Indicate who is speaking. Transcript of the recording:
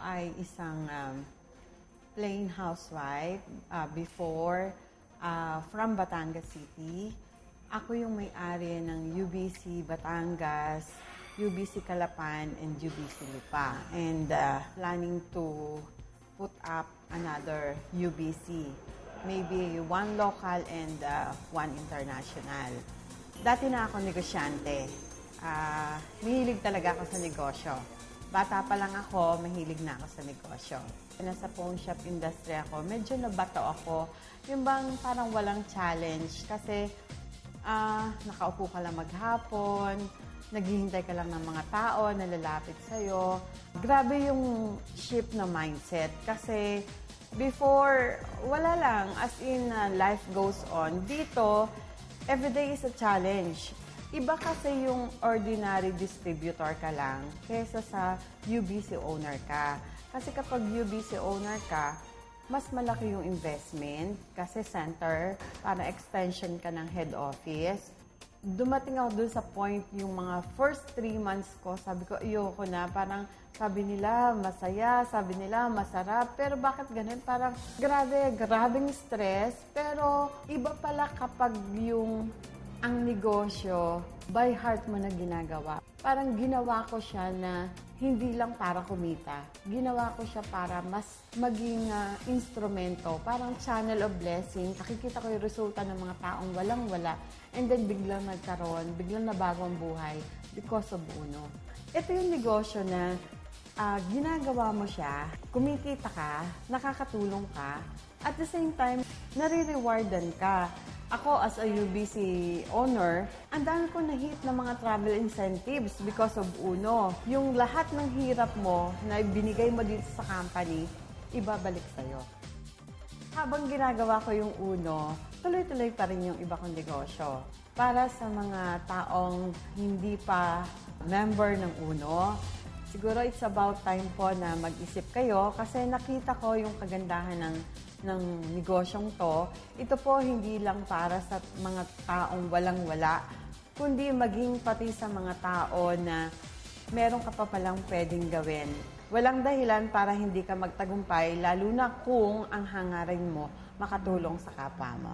Speaker 1: ay isang plain housewife before from Batangas City. Ako yung may-ari ng UBC Batangas, UBC Calapan, and UBC Lipa. And planning to put up another UBC. Maybe one local and one international. Dati na ako negosyante. Mahilig talaga ako sa negosyo. Bata pa lang ako, mahilig na ako sa negosyo. Nasa pawn shop industry ako, medyo nabato ako. Yung bang parang walang challenge kasi nakaupo ka lang maghapon, naghihintay ka lang ng mga tao na lalapit sa'yo. Grabe yung shift na mindset kasi before, wala lang. As in, life goes on. Dito, everyday is a challenge. Iba kasi yung ordinary distributor ka lang kaysa sa UBC owner ka. Kasi kapag UBC owner ka, mas malaki yung investment kasi center, para extension ka ng head office. Dumating ako dun sa point yung mga first 3 months ko, sabi ko, ayoko na. Parang sabi nila masaya, sabi nila masarap. Pero bakit ganun? Parang grabing stress. Pero iba pala kapag yung ang negosyo, by heart mo na ginagawa. Parang ginawa ko siya na hindi lang para kumita. Ginawa ko siya para mas maging instrumento, parang channel of blessing. Nakikita ko yung resulta ng mga taong walang-wala. And then biglang nagkaroon, biglang nabago ang buhay because of Uno. Ito yung negosyo na ginagawa mo siya, kumikita ka, nakakatulong ka, at the same time, nare-rewardan ka. Ako, as a UBC owner, ang dami ko na-hit ng mga travel incentives because of Uno. Yung lahat ng hirap mo na binigay mo dito sa company, ibabalik sa'yo. Habang ginagawa ko yung Uno, tuloy-tuloy pa rin yung iba kong negosyo. Para sa mga taong hindi pa member ng Uno, siguro it's about time po na mag-isip kayo kasi nakita ko yung kagandahan ng negosyong to. Ito po hindi lang para sa mga taong walang-wala, kundi maging pati sa mga tao na meron ka pa palang pwedeng gawin. Walang dahilan para hindi ka magtagumpay, lalo na kung ang hangarin mo makatulong sa kapwa mo.